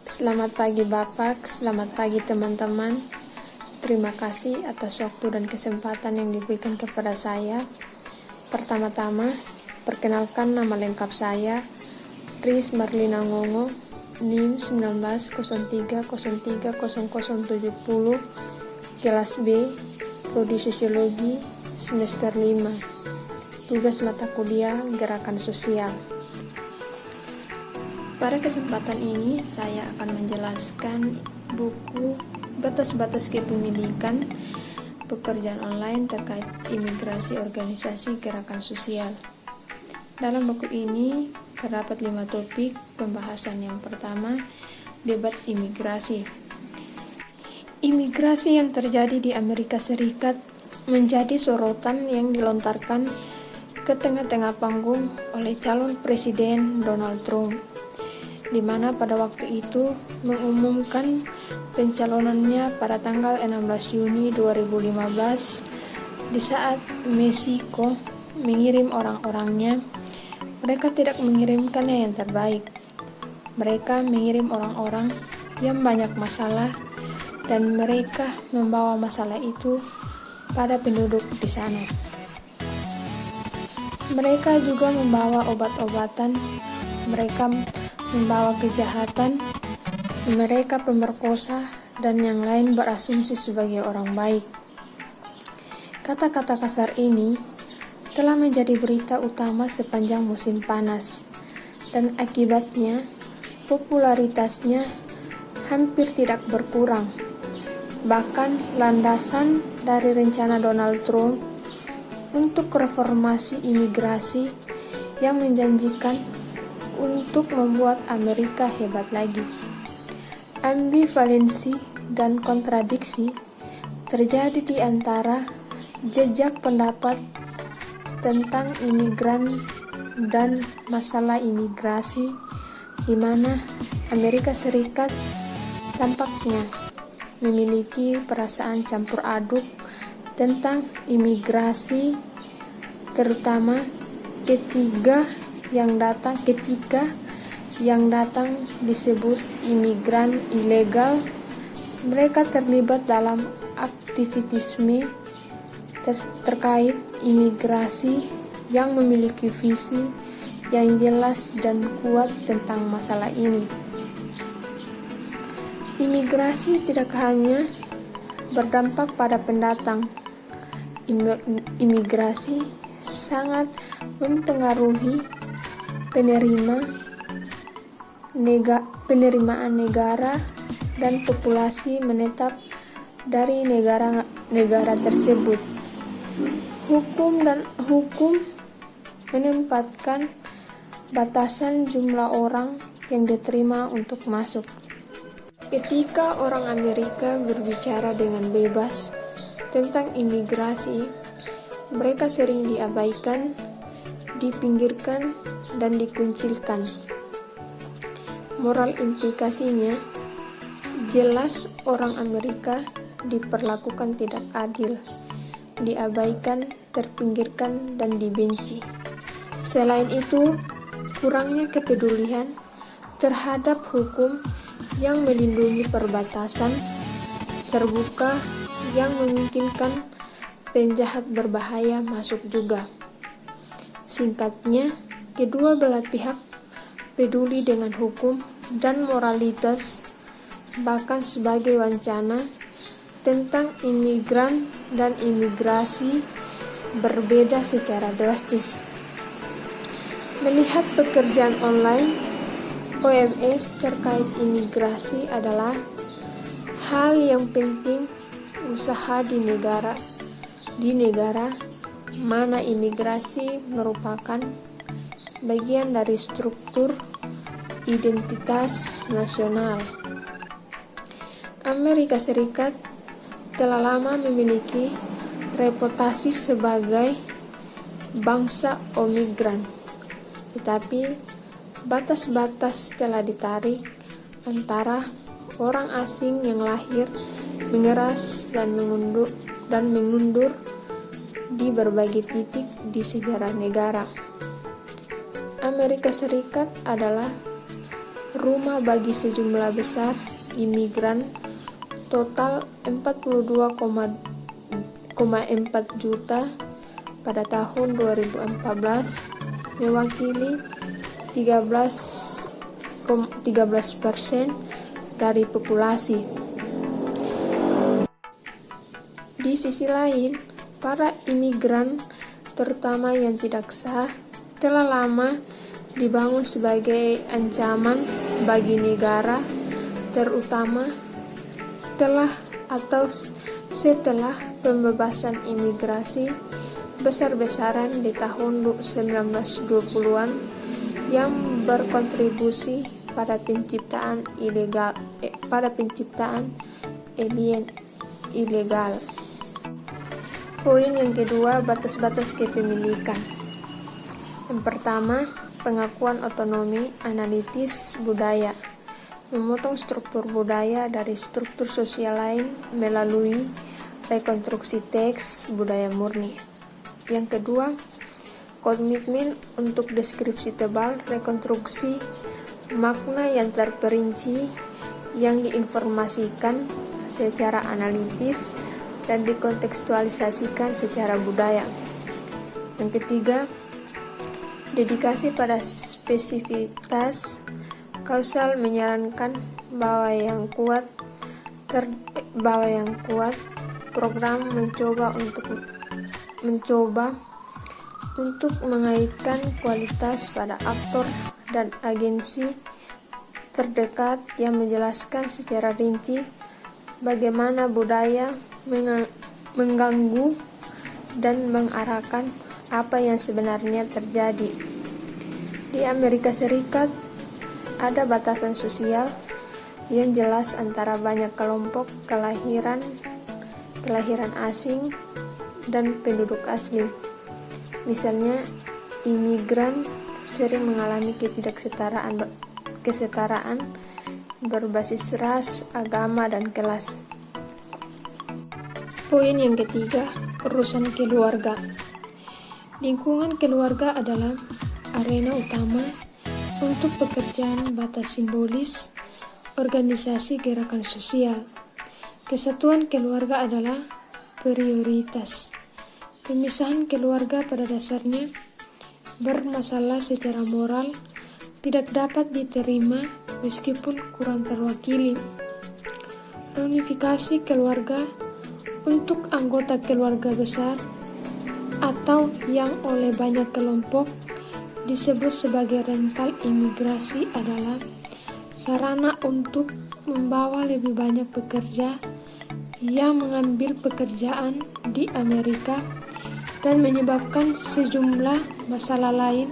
Selamat pagi Bapak, selamat pagi teman-teman. Terima kasih atas waktu dan kesempatan yang diberikan kepada saya. Pertama-tama, perkenalkan nama lengkap saya, Riz Marlina Ngongo, NIM 1903030070, kelas B, Prodi Sosiologi, semester 5. Tugas mata kuliah Gerakan Sosial. Pada kesempatan ini, saya akan menjelaskan buku Batas-Batas Kepemilikan Pekerjaan Online terkait Imigrasi Organisasi Gerakan Sosial. Dalam buku ini terdapat 5 topik pembahasan. Yang pertama, debat imigrasi. Imigrasi yang terjadi di Amerika Serikat menjadi sorotan yang dilontarkan ke tengah-tengah panggung oleh calon presiden Donald Trump, di mana pada waktu itu mengumumkan pencalonannya pada tanggal 16 Juni 2015 di saat Meksiko mengirim orang-orangnya. Mereka tidak mengirimkannya yang terbaik. Mereka mengirim orang-orang yang banyak masalah dan mereka membawa masalah itu pada penduduk di sana. Mereka juga membawa obat-obatan, mereka membawa kejahatan, mereka pemerkosa, dan yang lain berasumsi sebagai orang baik. Kata-kata kasar ini telah menjadi berita utama sepanjang musim panas, dan akibatnya popularitasnya hampir tidak berkurang. Bahkan landasan dari rencana Donald Trump untuk reformasi imigrasi yang menjanjikan untuk membuat Amerika hebat lagi. Ambivalensi dan kontradiksi terjadi di antara jejak pendapat tentang imigran dan masalah imigrasi, di mana Amerika Serikat tampaknya memiliki perasaan campur aduk tentang imigrasi, terutama ketika yang datang disebut imigran ilegal. Mereka terlibat dalam aktivisme terkait imigrasi yang memiliki visi yang jelas dan kuat tentang masalah ini. Imigrasi tidak hanya berdampak pada pendatang. Imigrasi sangat mempengaruhi penerimaan negara dan populasi menetap dari negara tersebut. Hukum menempatkan batasan jumlah orang yang diterima untuk masuk. Ketika orang Amerika berbicara dengan bebas tentang imigrasi, mereka sering diabaikan, dipinggirkan, dan dikucilkan. Moral implikasinya jelas, orang Amerika diperlakukan tidak adil, diabaikan, terpinggirkan, dan dibenci. Selain itu, kurangnya kepedulian terhadap hukum yang melindungi perbatasan terbuka yang memungkinkan penjahat berbahaya masuk juga. Singkatnya, kedua belah pihak peduli dengan hukum dan moralitas, bahkan sebagai wacana tentang imigran dan imigrasi berbeda secara drastis. Melihat pekerjaan online OMS terkait imigrasi adalah hal yang penting usaha di negara mana imigrasi merupakan bagian dari struktur identitas nasional. Amerika Serikat telah lama memiliki reputasi sebagai bangsa imigran, tetapi batas-batas telah ditarik antara orang asing yang lahir, mengeras, dan mengundur di berbagai titik di sejarah negara. Amerika Serikat adalah rumah bagi sejumlah besar imigran total 42,4 juta pada tahun 2014, mewakili 13% dari populasi. Di sisi lain, para imigran, terutama yang tidak sah, telah lama dibangun sebagai ancaman bagi negara, terutama setelah pembebasan imigrasi besar-besaran di tahun 1920-an yang berkontribusi pada penciptaan alien ilegal. Poin yang kedua, batas-batas kepemilikan. Yang pertama, pengakuan otonomi analitis budaya, memotong struktur budaya dari struktur sosial lain melalui rekonstruksi teks budaya murni. Yang kedua, komitmen untuk deskripsi tebal, rekonstruksi makna yang terperinci yang diinformasikan secara analitis dan dikontekstualisasikan secara budaya. Yang ketiga, dedikasi pada spesifitas kausal, menyarankan bahwa yang kuat program mencoba untuk mengaitkan kualitas pada aktor dan agensi terdekat yang menjelaskan secara rinci bagaimana budaya mengganggu dan mengarahkan apa yang sebenarnya terjadi. Di Amerika Serikat ada batasan sosial yang jelas antara banyak kelompok kelahiran asing dan penduduk asli. Misalnya, imigran sering mengalami kesetaraan berbasis ras, agama, dan kelas. Poin yang ketiga, urusan keluarga. Lingkungan keluarga adalah arena utama untuk pekerjaan batas simbolis organisasi gerakan sosial. Kesatuan keluarga adalah prioritas. Pemisahan keluarga pada dasarnya bermasalah secara moral, tidak dapat diterima meskipun kurang terwakili. Reunifikasi keluarga untuk anggota keluarga besar atau yang oleh banyak kelompok disebut sebagai rental imigrasi adalah sarana untuk membawa lebih banyak pekerja yang mengambil pekerjaan di Amerika dan menyebabkan sejumlah masalah lain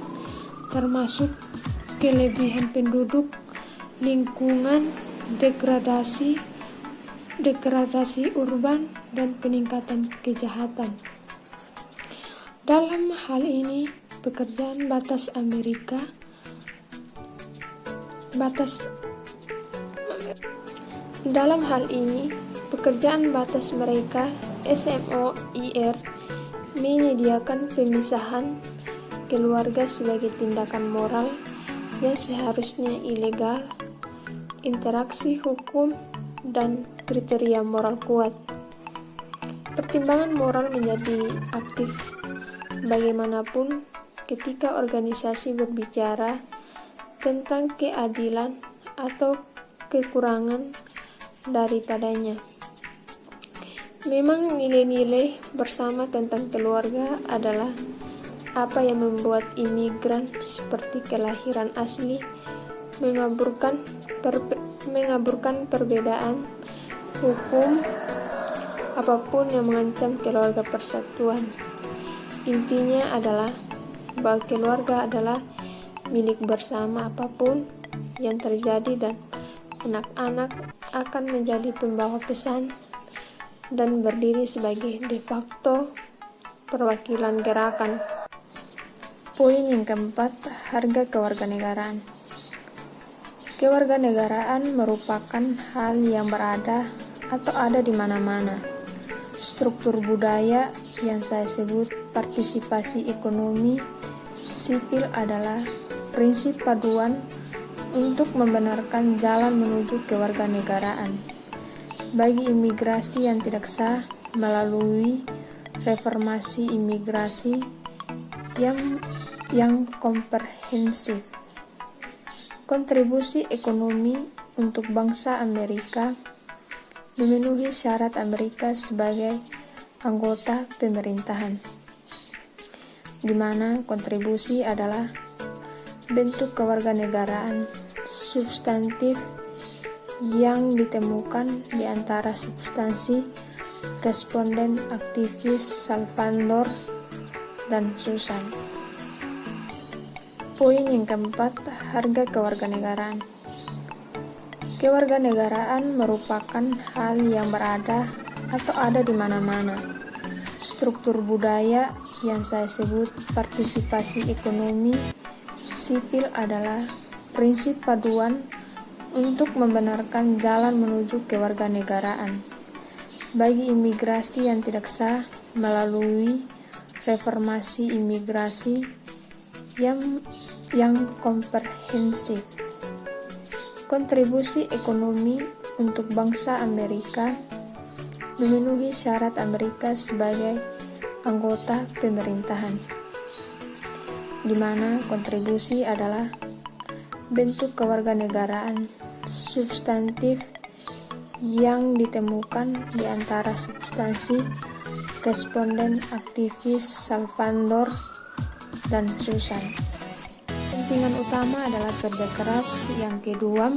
termasuk kelebihan penduduk, lingkungan, degradasi urban, dan peningkatan kejahatan. Dalam hal ini, pekerjaan batas mereka SMOIR menyediakan pemisahan keluarga sebagai tindakan moral yang seharusnya ilegal, interaksi hukum, dan kriteria moral kuat. Pertimbangan moral menjadi aktif bagaimanapun ketika organisasi berbicara tentang keadilan atau kekurangan daripadanya. Memang nilai-nilai bersama tentang keluarga adalah apa yang membuat imigran seperti kelahiran asli mengaburkan perbedaan hukum apapun yang mengancam keluarga persatuan. Intinya adalah bahwa keluarga adalah milik bersama, apapun yang terjadi, dan anak-anak akan menjadi pembawa pesan dan berdiri sebagai de facto perwakilan gerakan. Poin yang keempat, harga kewarganegaraan. Kewarganegaraan merupakan hal yang berada atau ada di mana-mana. Struktur budaya yang saya sebut partisipasi ekonomi sipil adalah prinsip paduan untuk membenarkan jalan menuju kewarganegaraan bagi imigrasi yang tidak sah melalui reformasi imigrasi yang komprehensif. Kontribusi ekonomi untuk bangsa Amerika memenuhi syarat Amerika sebagai anggota pemerintahan, di mana kontribusi adalah bentuk kewarganegaraan substantif yang ditemukan di antara substansi responden aktivis Salvador dan Susan. Poin yang keempat, harga kewarganegaraan. Kewarganegaraan merupakan hal yang berada atau ada di mana-mana. Struktur budaya yang saya sebut partisipasi ekonomi sipil adalah prinsip paduan untuk membenarkan jalan menuju kewarganegaraan bagi imigrasi yang tidak sah melalui reformasi imigrasi yang komprehensif. Kontribusi ekonomi untuk bangsa Amerika memenuhi syarat Amerika sebagai anggota pemerintahan, di mana kontribusi adalah bentuk kewarganegaraan substantif yang ditemukan di antara substansi responden aktivis Salvador dan Susan. Kepentingan utama adalah kerja keras. Yang kedua,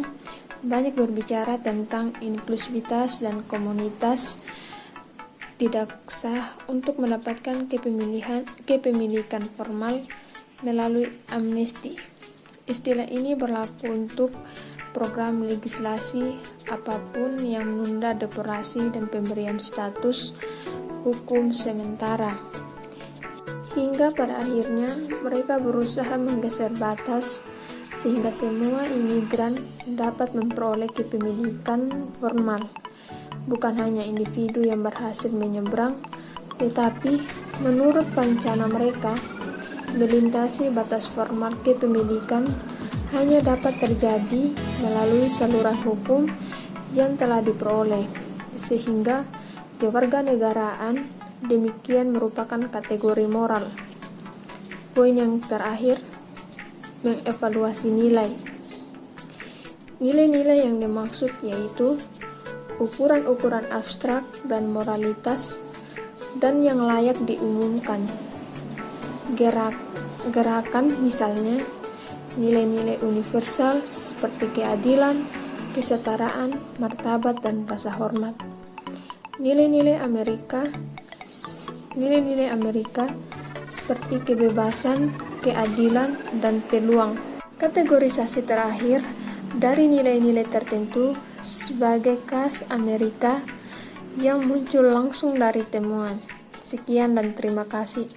banyak berbicara tentang inklusivitas dan komunitas tidak sah untuk mendapatkan kepemilikan formal melalui amnesti. Istilah ini berlaku untuk program legislasi apapun yang menunda deportasi dan pemberian status hukum sementara. Hingga pada akhirnya mereka berusaha menggeser batas sehingga semua imigran dapat memperoleh kepemilikan formal. Bukan hanya individu yang berhasil menyeberang, tetapi menurut rencana mereka, melintasi batas formal kepemilikan hanya dapat terjadi melalui saluran hukum yang telah diperoleh, sehingga kewarganegaraan demikian merupakan kategori moral. Poin yang terakhir, mengevaluasi nilai. Nilai-nilai yang dimaksud yaitu ukuran-ukuran abstrak dan moralitas dan yang layak diumumkan. Gerakan misalnya nilai-nilai universal seperti keadilan, kesetaraan, martabat, dan rasa hormat. Nilai-nilai Amerika seperti kebebasan, keadilan, dan peluang. Kategorisasi terakhir dari nilai-nilai tertentu sebagai khas Amerika yang muncul langsung dari temuan. Sekian dan terima kasih.